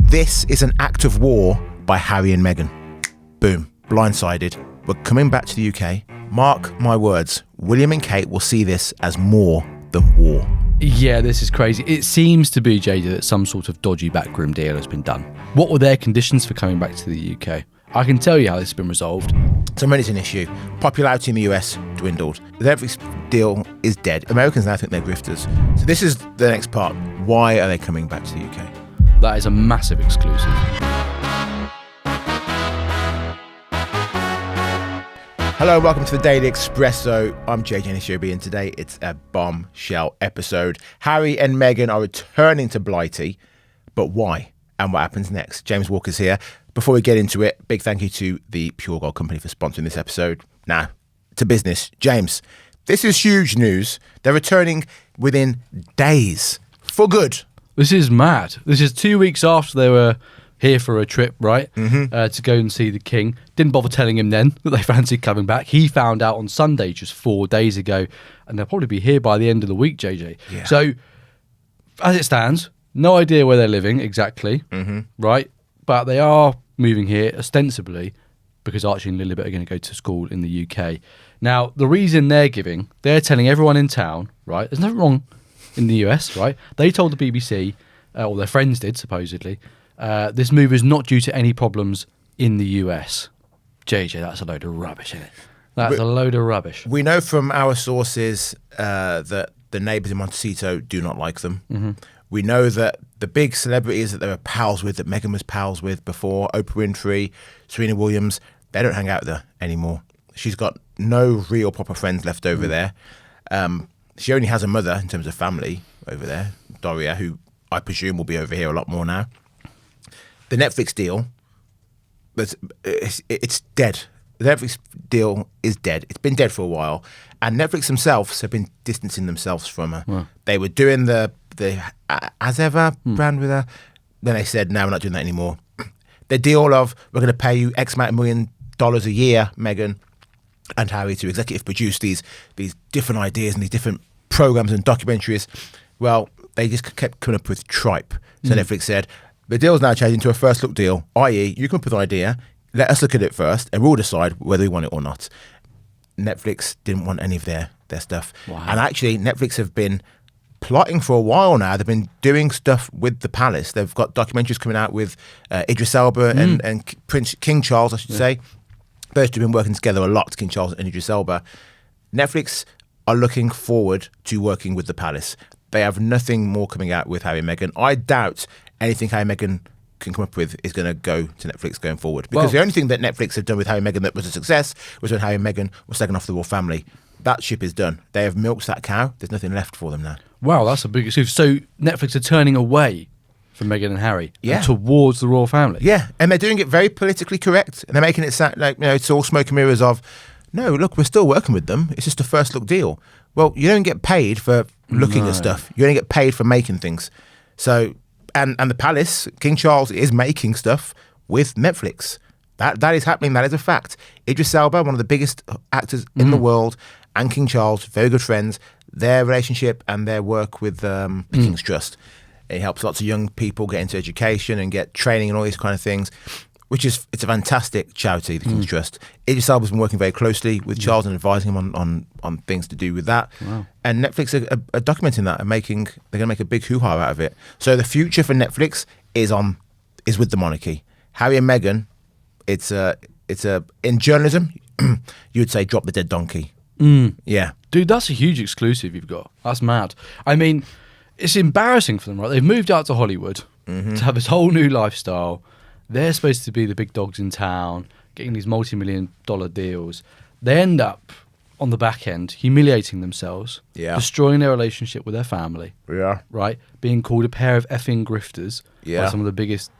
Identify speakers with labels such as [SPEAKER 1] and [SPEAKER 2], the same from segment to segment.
[SPEAKER 1] This is an act of war by Harry and Meghan. Boom. Blindsided. We're coming back to the UK. Mark my words, William and Kate will see this as more than war.
[SPEAKER 2] Yeah, this is crazy. It seems to be, JJ, that some sort of dodgy backroom deal has been done. What were their conditions for coming back to the UK? I can tell you how this has been resolved.
[SPEAKER 1] So when it's an issue, popularity in the US dwindled. The Netflix deal is dead. Americans now think they're grifters. So this is the next part. Why are they coming back to the UK?
[SPEAKER 2] That is a massive exclusive.
[SPEAKER 1] Hello, welcome to the Daily Expresso. I'm JJ Nishobi, and today it's a bombshell episode. Harry and Meghan are returning to Blighty, but why? And what happens next? James Walker's here. Before we get into it, big thank you to the Pure Gold Company for sponsoring this episode. Now, to business. James, this is huge news. They're returning within days. For good.
[SPEAKER 2] This is mad. This is 2 weeks after they were here for a trip, right? To go and see the King. Didn't bother telling him then that they fancied coming back. He found out on Sunday, just 4 days ago, and they'll probably be here by the end of the week, JJ.
[SPEAKER 1] Yeah.
[SPEAKER 2] So, as it stands, no idea where they're living exactly, right? But they are moving here ostensibly because Archie and Lilibet are going to go to school in the UK. Now, the reason they're telling everyone in town, right? There's nothing wrong in the US, right? They told the BBC, or their friends did, supposedly, this move is not due to any problems in the US. JJ, that's a load of rubbish, isn't it? That's a load of rubbish.
[SPEAKER 1] We know from our sources that the neighbours in Montecito do not like them. We know that the big celebrities that they were pals with, that Meghan was pals with before, Oprah Winfrey, Serena Williams, they don't hang out there anymore. She's got no real proper friends left over there. She only has a mother in terms of family over there, Doria, who I presume will be over here a lot more now. The Netflix deal, it's dead. The Netflix deal is dead. It's been dead for a while. And Netflix themselves have been distancing themselves from her. Wow. They were doing the As Ever brand with her. Then they said, no, we're not doing that anymore. The deal of, we're going to pay you X amount of $1 million a year, Meghan and Harry, to executive produce these different ideas and these different programs and documentaries. Well, they just kept coming up with tripe. So Netflix said, the deal's now changing to a first look deal, i.e. you come up with an idea, let us look at it first, and we'll decide whether we want it or not. Netflix didn't want any of their stuff. Wow. And actually, Netflix have been plotting for a while now. They've been doing stuff with the palace. They've got documentaries coming out with Idris Elba and King Charles, I should say. Those two have been working together a lot, King Charles and Idris Elba. Netflix are looking forward to working with the palace. They have nothing more coming out with Harry and Meghan. I doubt anything Harry and Meghan can come up with is going to go to Netflix going forward. Because the only thing that Netflix have done with Harry and Meghan that was a success was when Harry and Meghan were second off the royal family. That ship is done. They have milked that cow. There's nothing left for them now.
[SPEAKER 2] Wow, that's a big excuse. So Netflix are turning away from Meghan and Harry and towards the royal family.
[SPEAKER 1] Yeah, and they're doing it very politically correct. And they're making it sound like, it's all smoke and mirrors of, no, look, we're still working with them. It's just a first look deal. Well, you don't get paid for looking at stuff. You only get paid for making things. So, and the palace, King Charles is making stuff with Netflix. That is happening. That is a fact. Idris Elba, one of the biggest actors in the world, and King Charles, very good friends. Their relationship and their work with the King's Trust. It helps lots of young people get into education and get training and all these kind of things, it's a fantastic charity, the King's Trust. Idris Elba's been working very closely with Charles and advising him on things to do with that. Wow. And Netflix are documenting that and they're going to make a big hoo-ha out of it. So the future for Netflix is with the monarchy. Harry and Meghan, it's in journalism, you would say drop the dead donkey. Yeah.
[SPEAKER 2] Dude, that's a huge exclusive you've got. That's mad. I mean, it's embarrassing for them, right? They've moved out to Hollywood to have this whole new lifestyle. They're supposed to be the big dogs in town, getting these multi-million-dollar deals. They end up, on the back end, humiliating themselves, destroying their relationship with their family, right? Being called a pair of effing grifters by some of the biggest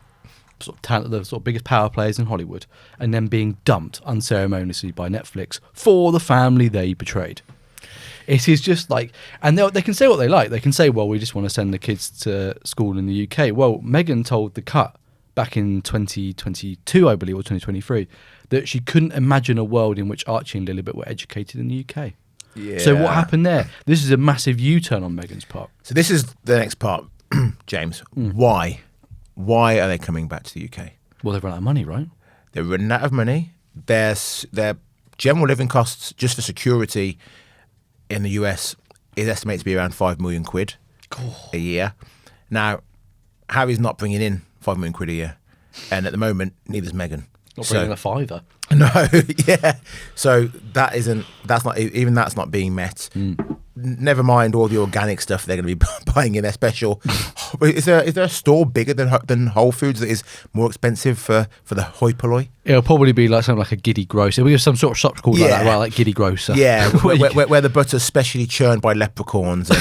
[SPEAKER 2] biggest power players in Hollywood, and then being dumped unceremoniously by Netflix for the family they betrayed. It is just like, and they can say what they like. They can say, well, we just want to send the kids to school in the UK. Well, Meghan told The Cut back in 2022, I believe, or 2023, that she couldn't imagine a world in which Archie and Lilibet were educated in the UK. Yeah. So what happened there? This is a massive U-turn on Meghan's part.
[SPEAKER 1] So this is the next part, James. Why? Why are they coming back to the UK?
[SPEAKER 2] Well, they've run out of money, right?
[SPEAKER 1] They're running out of money. Their general living costs just for security in the US is estimated to be around £5 million a year. Now, Harry's not bringing in £5 million a year, and at the moment, neither's Meghan.
[SPEAKER 2] Not bringing a fiver.
[SPEAKER 1] No, yeah. So that's not being met. Never mind all the organic stuff they're going to be buying in their special. Is there a store bigger than Whole Foods that is more expensive for the hoi polloi?
[SPEAKER 2] It'll probably be like something like a Giddy Grocer. We have some sort of shop called like that, right? Like Giddy Grocer.
[SPEAKER 1] Yeah, where the butter's specially churned by leprechauns and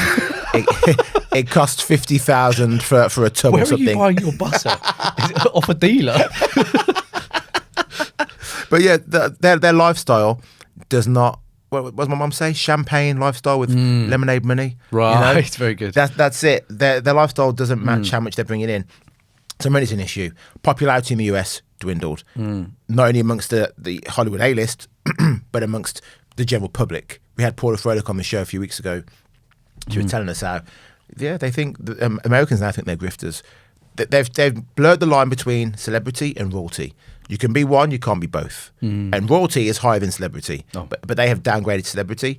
[SPEAKER 1] it costs 50,000 for a tub or something.
[SPEAKER 2] Where are you buying your butter? Is it off a dealer?
[SPEAKER 1] But yeah, their lifestyle does not. What does my mum say? Champagne lifestyle with lemonade money.
[SPEAKER 2] Right, it's very good.
[SPEAKER 1] That's it. Their lifestyle doesn't match how much they're bringing in. So money's an issue. Popularity in the US dwindled, not only amongst the Hollywood A-list, but amongst the general public. We had Paula Froelich on the show a few weeks ago. She was telling us how, they think Americans now think they're grifters. They've blurred the line between celebrity and royalty. You can be one, you can't be both. And royalty is higher than celebrity, but they have downgraded celebrity.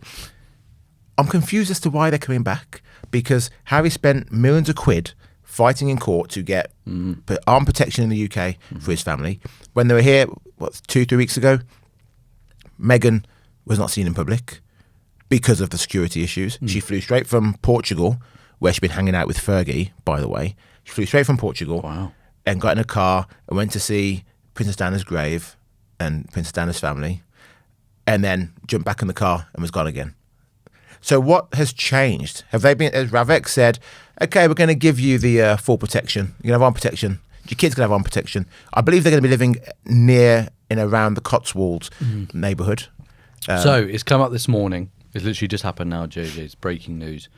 [SPEAKER 1] I'm confused as to why they're coming back, because Harry spent millions of quid fighting in court to get armed protection in the UK for his family. When they were here, 2-3 weeks ago, Meghan was not seen in public because of the security issues. She flew straight from Portugal, where she'd been hanging out with Fergie, by the way. She flew straight from Portugal and got in a car and went to see Princess Diana's grave and Princess Diana's family, and then jumped back in the car and was gone again. So what has changed? Has Ravek said, okay, we're going to give you the full protection. You're going to have armed protection. Your kids going to have armed protection. I believe they're going to be living near and around the Cotswolds neighbourhood.
[SPEAKER 2] So it's come up this morning. It's literally just happened now, JJ. It's breaking news.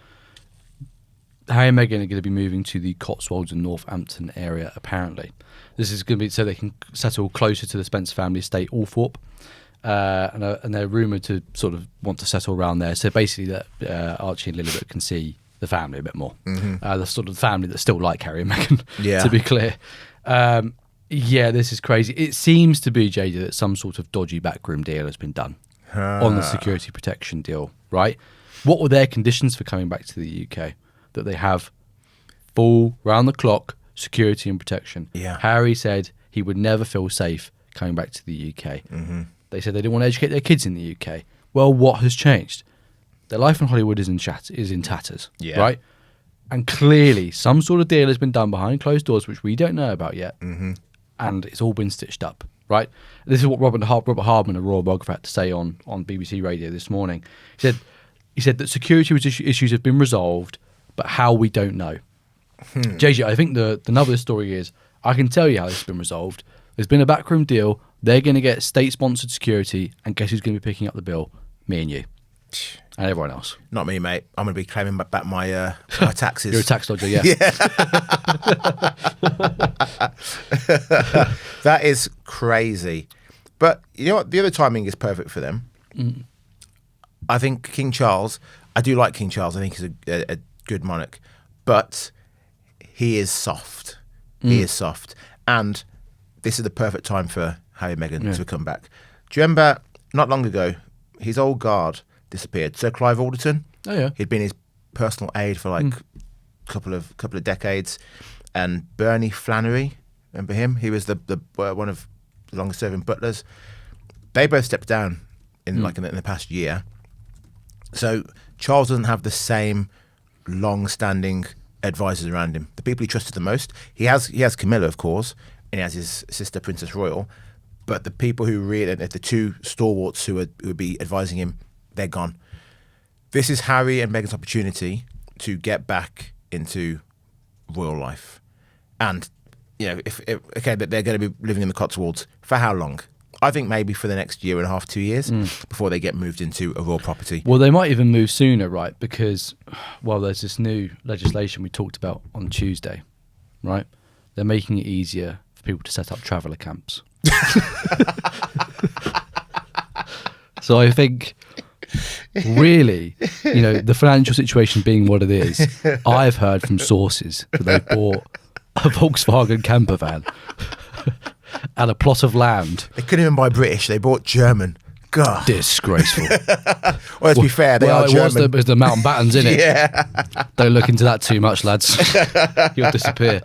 [SPEAKER 2] Harry and Meghan are going to be moving to the Cotswolds and Northampton area, apparently. This is going to be so they can settle closer to the Spencer family estate, Althorpe. And they're rumoured to sort of want to settle around there. So basically that Archie and Lilibet can see the family a bit more. The sort of family that still like Harry and Meghan, to be clear. This is crazy. It seems to be, JJ, that some sort of dodgy backroom deal has been done on the security protection deal, right? What were their conditions for coming back to the UK? That they have full, round-the-clock security and protection. Harry said he would never feel safe coming back to the UK. They said they didn't want to educate their kids in the UK. Well, what has changed? Their life in Hollywood is in tatters, right? And clearly some sort of deal has been done behind closed doors, which we don't know about yet, and it's all been stitched up, right? This is what Robert Hardman, a royal biographer, had to say on BBC Radio this morning. He said that security issues have been resolved, but how we don't know. JJ, I think the nub of the story is, I can tell you how this has been resolved. There's been a backroom deal. They're going to get state-sponsored security, and guess who's going to be picking up the bill? Me and you. And everyone else.
[SPEAKER 1] Not me, mate. I'm going to be claiming back my taxes.
[SPEAKER 2] You're a tax dodger, yeah.
[SPEAKER 1] That is crazy. But you know what? The other timing is perfect for them. I think King Charles, I do like King Charles. I think he's a good monarch. But he is soft. He is soft. And this is the perfect time for Harry and Meghan to come back. Do you remember, not long ago, his old guard disappeared. Sir Clive Alderton. Oh yeah. He'd been his personal aide for like a couple of decades. And Bernie Flannery, remember him? He was the one of the longest serving butlers. They both stepped down in the past year. So Charles doesn't have the same long-standing advisors around him. The people he trusted the most. He has Camilla, of course, and he has his sister Princess Royal. But the people who really, the two stalwarts who would be advising him, they're gone. This is Harry and Meghan's opportunity to get back into royal life. And, if they're going to be living in the Cotswolds for how long? I think maybe for the next year and a half, 2 years, before they get moved into a royal property.
[SPEAKER 2] Well, they might even move sooner, right? Because, there's this new legislation we talked about on Tuesday, right? They're making it easier for people to set up traveller camps. So I think, really, the financial situation being what it is, I've heard from sources that they bought a Volkswagen camper van and a plot of land.
[SPEAKER 1] They couldn't even buy British. They bought German. God.
[SPEAKER 2] Disgraceful.
[SPEAKER 1] Well, to be fair, they are German.
[SPEAKER 2] It was the Mountbattens, innit?
[SPEAKER 1] Yeah.
[SPEAKER 2] Don't look into that too much, lads. You'll disappear.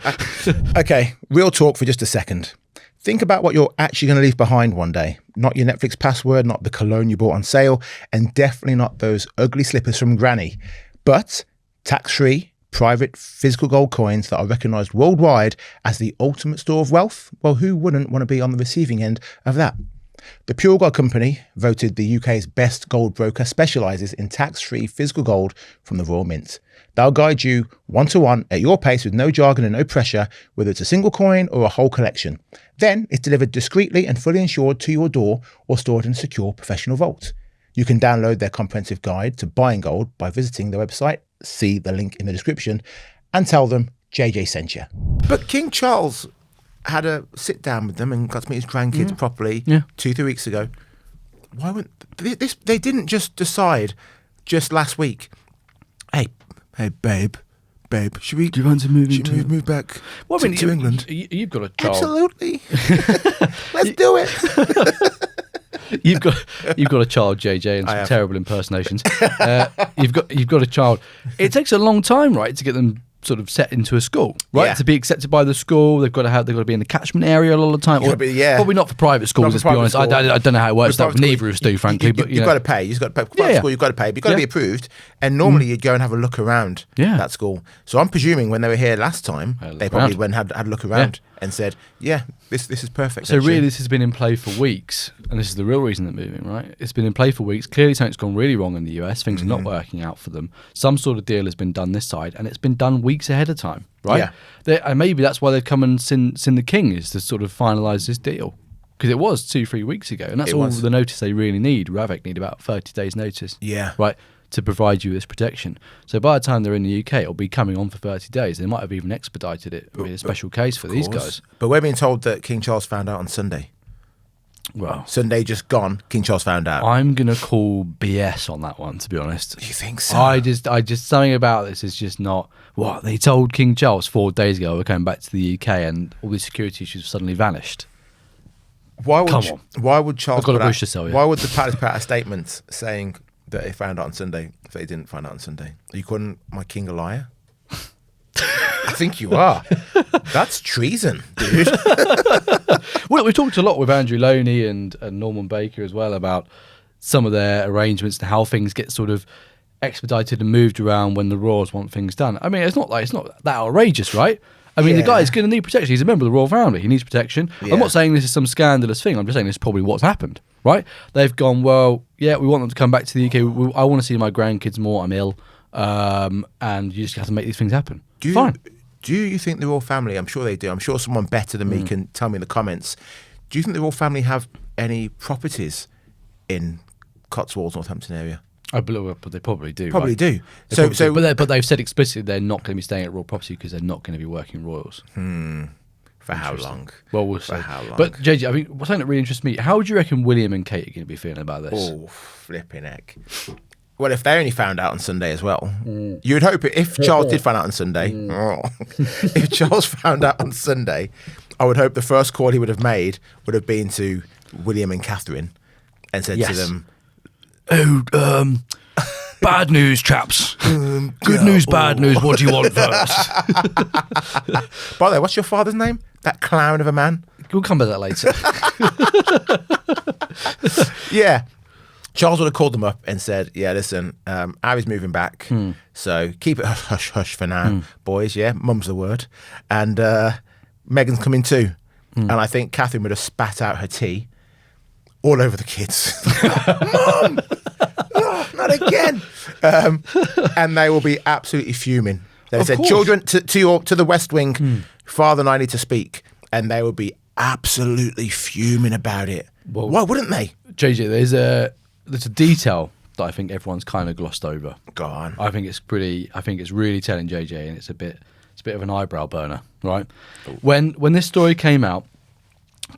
[SPEAKER 1] Okay, real talk for just a second. Think about what you're actually going to leave behind one day. Not your Netflix password, not the cologne you bought on sale, and definitely not those ugly slippers from Granny. But tax-free, private, physical gold coins that are recognised worldwide as the ultimate store of wealth. Well, who wouldn't want to be on the receiving end of that? The Pure Gold Company, voted the UK's best gold broker, specialises in tax-free physical gold from the Royal Mint. They'll guide you one-to-one at your pace with no jargon and no pressure, whether it's a single coin or a whole collection. Then it's delivered discreetly and fully insured to your door or stored in a secure professional vault. You can download their comprehensive guide to buying gold by visiting their website, see the link in the description, and tell them JJ sent you. But King Charles had a sit down with them and got to meet his grandkids properly 2-3 weeks ago. Why wouldn't this? They didn't just decide just last week. Hey, babe, should we?
[SPEAKER 2] Do you want to move
[SPEAKER 1] move back to England?
[SPEAKER 2] You've got a child.
[SPEAKER 1] Absolutely. Let's do it.
[SPEAKER 2] You've got a child, JJ, and some terrible impersonations. You've got a child. It takes a long time, right, to get them sort of set into a school, right?
[SPEAKER 1] Yeah.
[SPEAKER 2] To be accepted by the school, they've got to be in the catchment area a lot of the time. Probably not for private schools. Let's be honest. I don't know how it works. Neither of us do, frankly. But
[SPEAKER 1] you've got to pay. You've got to pay. Private school, you've got to pay. But you've got to be approved. And normally you'd go and have a look around that school. So I'm presuming when they were here last time, they probably went and had a look around and said, "Yeah, this is perfect."
[SPEAKER 2] So really, this has been in play for weeks, and this is the real reason they're moving, right? It's been in play for weeks. Clearly, something's gone really wrong in the US. Things are not working out for them. Some sort of deal has been done this side, and it's been done weeks ahead of time, right? Yeah. And maybe that's why they've come and sin the king, is to sort of finalise this deal. Because it was 2-3 weeks ago, and that's all the notice they really need. Ravik need about 30 days notice.
[SPEAKER 1] Yeah.
[SPEAKER 2] Right, to provide you this protection. So by the time they're in the UK, it'll be coming on for 30 days. They might have even expedited it with a special case for these guys.
[SPEAKER 1] But we're being told that King Charles found out on Sunday.
[SPEAKER 2] Well,
[SPEAKER 1] Sunday just gone, King Charles found out.
[SPEAKER 2] I'm going to call BS on that one, to be honest.
[SPEAKER 1] You think so?
[SPEAKER 2] I just something about this is just not what they told King Charles 4 days ago. We're coming back to the UK and all these security issues suddenly vanished.
[SPEAKER 1] Why would Charles
[SPEAKER 2] I've got a bush to sell you.
[SPEAKER 1] Why would the palace put out a statement saying that they found out on Sunday if they didn't find out on Sunday? Are you calling my king a liar? I think you are. That's treason, dude.
[SPEAKER 2] Well, we've talked a lot with Andrew Loney and Norman Baker as well about some of their arrangements and how things get sort of expedited and moved around when the royals want things done. I mean, it's not that outrageous, right? I mean, the guy's going to need protection. He's a member of the royal family. He needs protection. Yeah. I'm not saying this is some scandalous thing. I'm just saying this is probably what's happened, right? They've gone, well, yeah, we want them to come back to the UK. I want to see my grandkids more. I'm ill. And you just have to make these things happen. Fine.
[SPEAKER 1] Do you think the royal family, I'm sure they do, I'm sure someone better than me can tell me in the comments, do you think the royal family have any properties in Cotswolds, Northampton area?
[SPEAKER 2] I believe, but they probably do.
[SPEAKER 1] Probably do.
[SPEAKER 2] But they've said explicitly they're not going to be staying at royal property because they're not going to be working royals.
[SPEAKER 1] For how long?
[SPEAKER 2] Well, we'll see.
[SPEAKER 1] For how long?
[SPEAKER 2] But JJ, I mean, something that really interests me, how do you reckon William and Kate are going to be feeling about this?
[SPEAKER 1] Oh, flipping heck. Well, if they only found out on Sunday as well, you would hope if Charles did find out on Sunday, if Charles found out on Sunday, I would hope the first call he would have made would have been to William and Catherine and said to them,
[SPEAKER 2] bad news, chaps. Good news, bad news. What do you want first?
[SPEAKER 1] By the way, what's your father's name? That clown of a man?
[SPEAKER 2] We'll come to that later.
[SPEAKER 1] Yeah. Charles would have called them up and said, yeah, listen, Harry's moving back, so keep it hush-hush for now, boys, yeah? Mum's the word. And Meghan's coming too. And I think Catherine would have spat out her tea all over the kids. Mum! Oh, not again! And they will be absolutely fuming. They said, children, to the West Wing, Father and I need to speak. And they will be absolutely fuming about it. Well, why wouldn't they?
[SPEAKER 2] JJ, there's a detail that I think everyone's kind of glossed over.
[SPEAKER 1] Go on.
[SPEAKER 2] I think it's really telling, JJ, and it's a bit of an eyebrow burner, right? Ooh. When this story came out,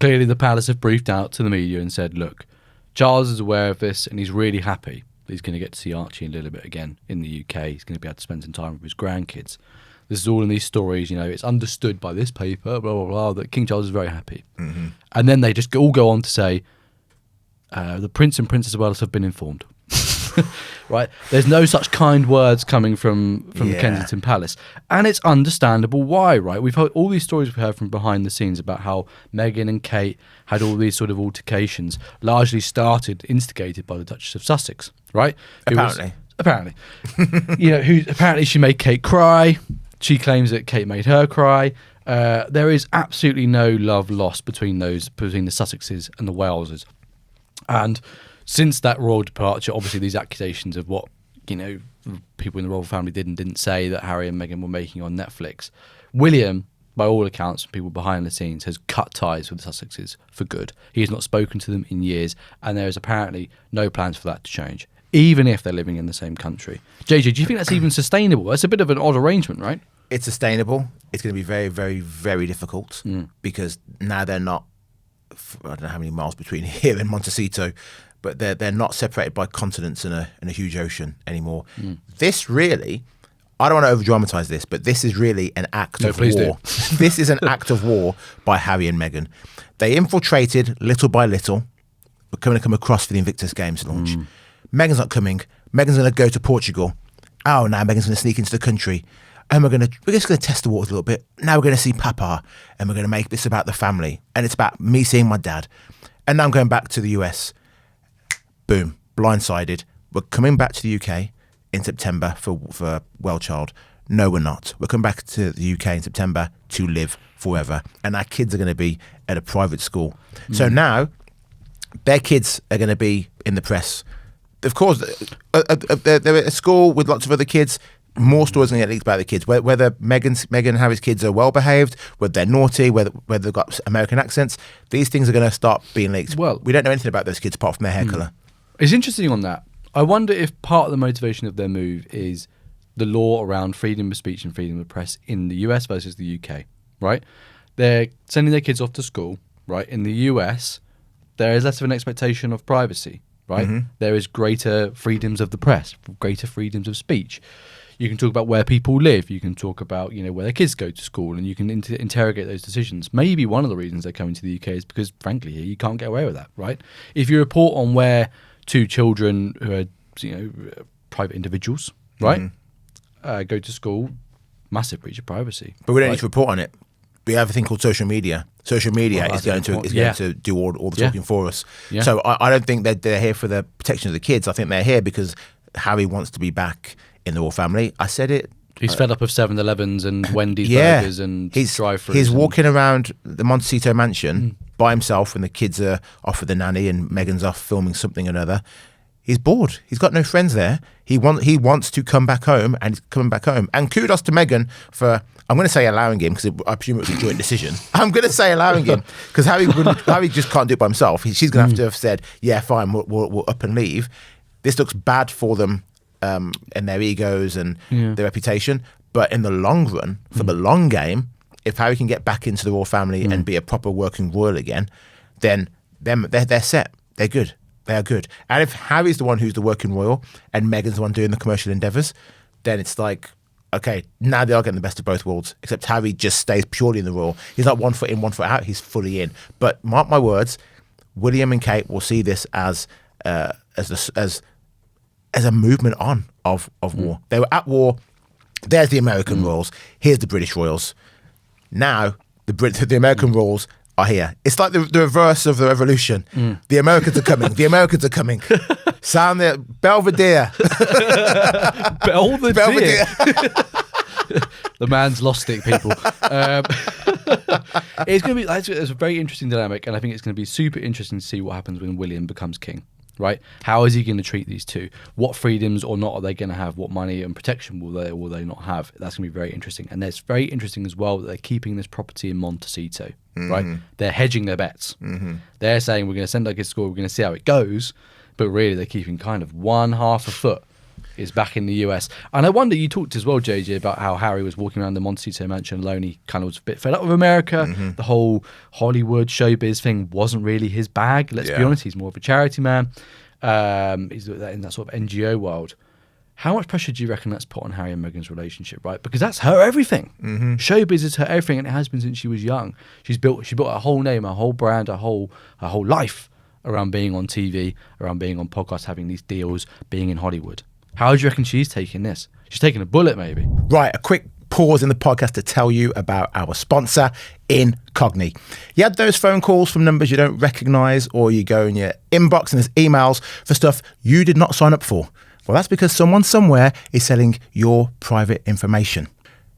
[SPEAKER 2] clearly the palace have briefed out to the media and said, look, Charles is aware of this and he's really happy. He's going to get to see Archie a little bit again in the UK. He's going to be able to spend some time with his grandkids. This is all in these stories. It's understood by this paper, blah, blah, blah, that King Charles is very happy.
[SPEAKER 1] Mm-hmm.
[SPEAKER 2] And then they just all go on to say, the Prince and Princess of Wales have been informed. Right? There's no such kind words coming from Kensington Palace. And it's understandable why, right? We've heard all these stories we've heard from behind the scenes about how Meghan and Kate had all these sort of altercations, largely instigated by the Duchess of Sussex, right? Apparently. Who apparently she made Kate cry. She claims that Kate made her cry. There is absolutely no love lost between the Sussexes and the Waleses. And since that royal departure, obviously these accusations of what people in the royal family did and didn't say that Harry and Meghan were making on Netflix, William, by all accounts from people behind the scenes, has cut ties with the Sussexes for good. He has not spoken to them in years, and there is apparently no plans for that to change, even if they're living in the same country. JJ, do you think that's even sustainable? That's a bit of an odd arrangement, right?
[SPEAKER 1] It's sustainable. It's going to be very, very, very difficult because now they're not, I don't know how many miles between here and Montecito, but they're not separated by continents and a huge ocean anymore. This really, I don't want to over-dramatize this, but this is really an act of war. This is an act of war by Harry and Meghan. They infiltrated little by little. We're going to come across for the Invictus Games launch. Meghan's not coming. Meghan's going to go to Portugal. Oh, now Meghan's going to sneak into the country. And we're just going to test the waters a little bit. Now we're going to see Papa, and we're going to make this about the family. And it's about me seeing my dad. And now I'm going back to the US. Boom, blindsided. We're coming back to the UK in September for Well Child. No, we're not. We're coming back to the UK in September to live forever. And our kids are going to be at a private school. So now their kids are going to be in the press. Of course, they're at a school with lots of other kids. More stories going to get leaked about the kids. Whether Meghan and Harry's kids are well behaved, whether they're naughty, whether they've got American accents, these things are going to start being leaked. Well, we don't know anything about those kids apart from their hair colour.
[SPEAKER 2] It's interesting on that. I wonder if part of the motivation of their move is the law around freedom of speech and freedom of press in the US versus the UK, right? They're sending their kids off to school, right? In the US, there is less of an expectation of privacy, right? There is greater freedoms of the press, greater freedoms of speech. You can talk about where people live. You can talk about, where their kids go to school, and you can interrogate those decisions. Maybe one of the reasons they're coming to the UK is because, frankly, here you can't get away with that, right? If you report on where two children who are, private individuals, right, go to school, massive breach of privacy.
[SPEAKER 1] But we don't need to report on it. We have a thing called social media. Social media is going to do all the talking for us. Yeah. So I don't think that they're here for the protection of the kids. I think they're here because Harry wants to be back in the royal family. I said it.
[SPEAKER 2] He's fed up of 7-Elevens and Wendy's burgers and drive-thrus.
[SPEAKER 1] He's walking around the Montecito mansion by himself when the kids are off with the nanny and Meghan's off filming something or another. He's bored. He's got no friends there. He wants to come back home, and he's coming back home. And kudos to Meghan for, I'm going to say allowing him, because I presume it was a joint decision. I'm going to say allowing him, because Harry just can't do it by himself. She's going to have to have said, yeah, fine, we'll up and leave. This looks bad for them and their egos and their reputation. But in the long run, for the long game, if Harry can get back into the royal family and be a proper working royal again, then they're set. They're good. They are good. And if Harry's the one who's the working royal and Meghan's the one doing the commercial endeavours, then it's like, okay, now they are getting the best of both worlds, except Harry just stays purely in the royal. He's not 1 foot in, 1 foot out. He's fully in. But mark my words, William and Kate will see this as a movement on of war. They were at war. There's the American royals. Here's the British royals. Now the American royals are here. It's like the reverse of the revolution. The Americans are coming. The Americans are coming. Sound the Belvedere.
[SPEAKER 2] Belvedere. The man's lost it, people. It's going to be. It's a very interesting dynamic, and I think it's going to be super interesting to see what happens when William becomes king. Right? How is he going to treat these two? What freedoms or not are they going to have? What money and protection will they not have? That's going to be very interesting. And it's very interesting as well that they're keeping this property in Montecito, right? They're hedging their bets. They're saying we're going to send our kids to school, we're going to see how it goes, but really they're keeping kind of one half a foot is back in the US. And I wonder, you talked as well, JJ, about how Harry was walking around the Montecito mansion alone. He kind of was a bit fed up with America. The whole Hollywood showbiz thing wasn't really his bag. Let's be honest, he's more of a charity man. He's in that sort of NGO world. How much pressure do you reckon that's put on Harry and Meghan's relationship, right? Because that's her everything. Showbiz is her everything, and it has been since she was young. She built her whole name, her whole brand, her whole life around being on TV, around being on podcasts, having these deals, being in Hollywood. How do you reckon she's taking this? She's taking a bullet, maybe.
[SPEAKER 1] Right, a quick pause in the podcast to tell you about our sponsor, Incogni. You had those phone calls from numbers you don't recognise, or you go in your inbox and there's emails for stuff you did not sign up for. Well, that's because someone somewhere is selling your private information.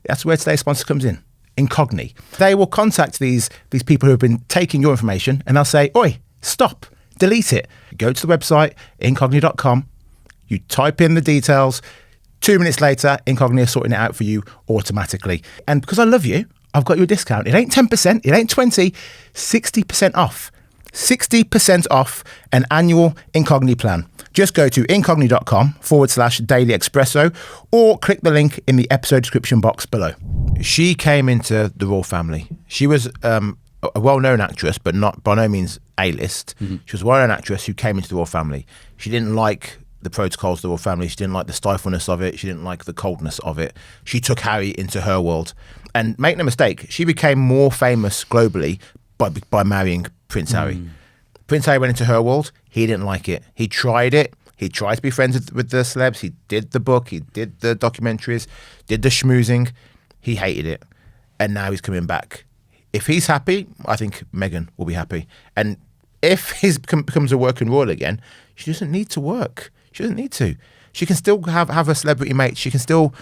[SPEAKER 1] That's where today's sponsor comes in, Incogni. They will contact these people who have been taking your information, and they'll say, oi, stop, delete it. Go to the website, incogni.com. You type in the details. 2 minutes later, Incogni are sorting it out for you automatically. And because I love you, I've got you a discount. It ain't 10%, it ain't 20, 60% off. 60% off an annual Incogni plan. Just go to incogni.com/Daily Expresso or click the link in the episode description box below. She came into the royal family. She was a well-known actress, but not by no means A-list. She was a well-known actress who came into the royal family. She didn't like the protocols of the royal family. She didn't like the stifleness of it. She didn't like the coldness of it. She took Harry into her world. And make no mistake, she became more famous globally by marrying Prince Harry. Prince Harry went into her world. He didn't like it. He tried it. He tried to be friends with the celebs. He did the book. He did the documentaries, did the schmoozing. He hated it. And now he's coming back. If he's happy, I think Meghan will be happy. And if he becomes a working royal again, she doesn't need to work. She doesn't need to. She can still have her celebrity mates. She can still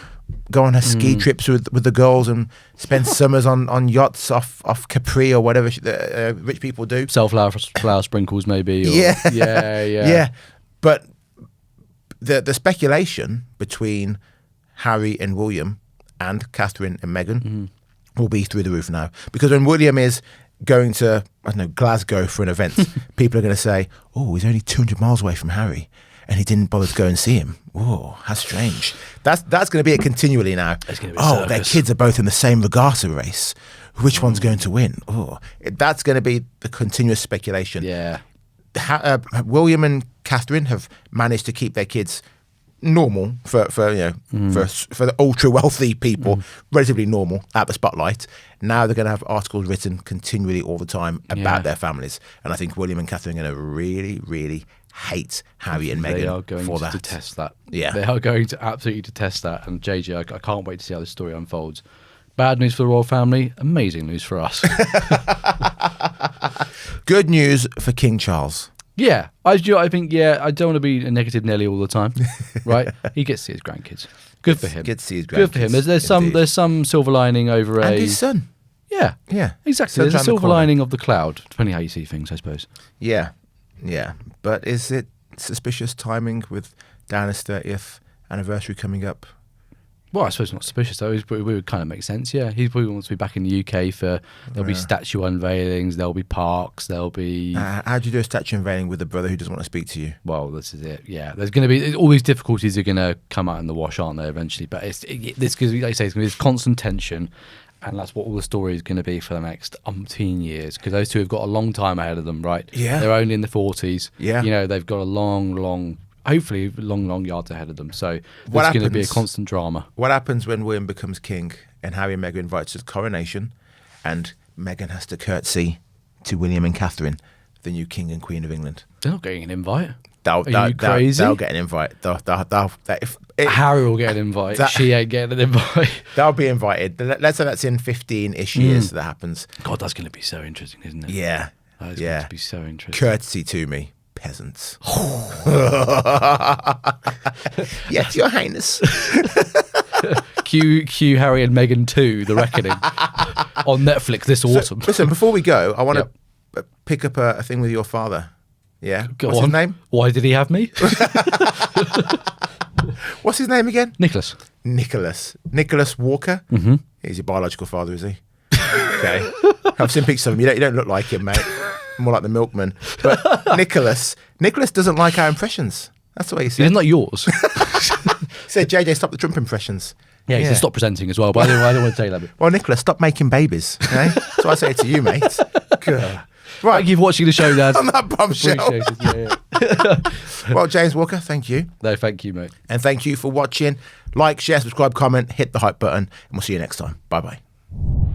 [SPEAKER 1] go on her ski trips with the girls and spend summers on yachts off Capri or whatever rich people do.
[SPEAKER 2] Flower sprinkles, maybe. Or,
[SPEAKER 1] Yeah.
[SPEAKER 2] Yeah.
[SPEAKER 1] But the speculation between Harry and William and Catherine and Meghan will be through the roof now. Because when William is going to, I don't know, Glasgow for an event, people are going to say, oh, he's only 200 miles away from Harry and he didn't bother to go and see him. Oh, how strange. That's going to be it continually now. Oh, their kids are both in the same regatta race. Which one's going to win? Oh, that's going to be the continuous speculation.
[SPEAKER 2] Yeah.
[SPEAKER 1] William and Catherine have managed to keep their kids normal for the ultra wealthy people, relatively normal at the spotlight. Now they're going to have articles written continually all the time about their families, and I think William and Catherine are going to really, really hate Harry and Meghan.
[SPEAKER 2] They are going
[SPEAKER 1] for
[SPEAKER 2] to
[SPEAKER 1] that.
[SPEAKER 2] detest that.
[SPEAKER 1] Yeah,
[SPEAKER 2] they are going to absolutely detest that. And JJ, I can't wait to see how this story unfolds. Bad news for the royal family, amazing news for us.
[SPEAKER 1] Good news for King Charles.
[SPEAKER 2] Yeah, I think, I don't want to be a negative Nelly all the time, right? He gets to see his grandkids. Good for him.
[SPEAKER 1] Good to see his grandkids.
[SPEAKER 2] Good for him. There's some silver lining over
[SPEAKER 1] and his son.
[SPEAKER 2] Yeah, exactly. There's a silver lining of the cloud, depending how you see things, I suppose.
[SPEAKER 1] Yeah. But is it suspicious timing with Diana's 30th anniversary coming up?
[SPEAKER 2] Well, I suppose not suspicious, though. It would kind of make sense, yeah. He probably wants to be back in the UK there'll be statue unveilings, there'll be parks, there'll be...
[SPEAKER 1] how do you do a statue unveiling with a brother who doesn't want to speak to you?
[SPEAKER 2] Well, this is it, yeah. There's going to be... All these difficulties are going to come out in the wash, aren't they, eventually? But this, like you say, it's going to be this constant tension, and that's what all the story is going to be for the next umpteen years, because those two have got a long time ahead of them, right?
[SPEAKER 1] Yeah.
[SPEAKER 2] They're only in the 40s.
[SPEAKER 1] Yeah.
[SPEAKER 2] You know, they've got a long... Hopefully, long yards ahead of them. So there's going to be a constant drama.
[SPEAKER 1] What happens when William becomes king and Harry and Meghan invites to the coronation, and Meghan has to curtsy to William and Catherine, the new king and queen of England?
[SPEAKER 2] They're not getting an invite.
[SPEAKER 1] Are you
[SPEAKER 2] crazy?
[SPEAKER 1] They'll get an invite.
[SPEAKER 2] Harry will get an invite. She ain't getting an invite.
[SPEAKER 1] They'll be invited. Let's say that's in 15-ish years that happens.
[SPEAKER 2] God, that's going to be so interesting, isn't it?
[SPEAKER 1] Yeah.
[SPEAKER 2] That's going to be so interesting.
[SPEAKER 1] Courtesy to me, peasants. Yes, Your Highness.
[SPEAKER 2] Cue Harry and Meghan 2, The Reckoning, on Netflix this autumn.
[SPEAKER 1] Listen, before we go, I want to pick up a thing with your father. Yeah. What's his name?
[SPEAKER 2] Why did he have me?
[SPEAKER 1] What's his name again?
[SPEAKER 2] Nicholas
[SPEAKER 1] Walker. He's your biological father, is he? Okay. I've seen pictures of him. You don't look like him, mate. More like the milkman. But Nicholas doesn't like our impressions. That's the way he said.
[SPEAKER 2] He's not yours.
[SPEAKER 1] He said, JJ, stop the Trump impressions.
[SPEAKER 2] Yeah, he said stop presenting as well, but I don't want to say that bit.
[SPEAKER 1] Well, Nicholas, stop making babies. Okay? That's what I say to you, mate.
[SPEAKER 2] Right, thank you for watching the show, Dad.
[SPEAKER 1] On that bombshell.
[SPEAKER 2] Appreciate it. Yeah.
[SPEAKER 1] Well, James Walker, thank you.
[SPEAKER 2] No, thank you, mate.
[SPEAKER 1] And thank you for watching. Like, share, subscribe, comment, hit the hype button, and we'll see you next time. Bye-bye.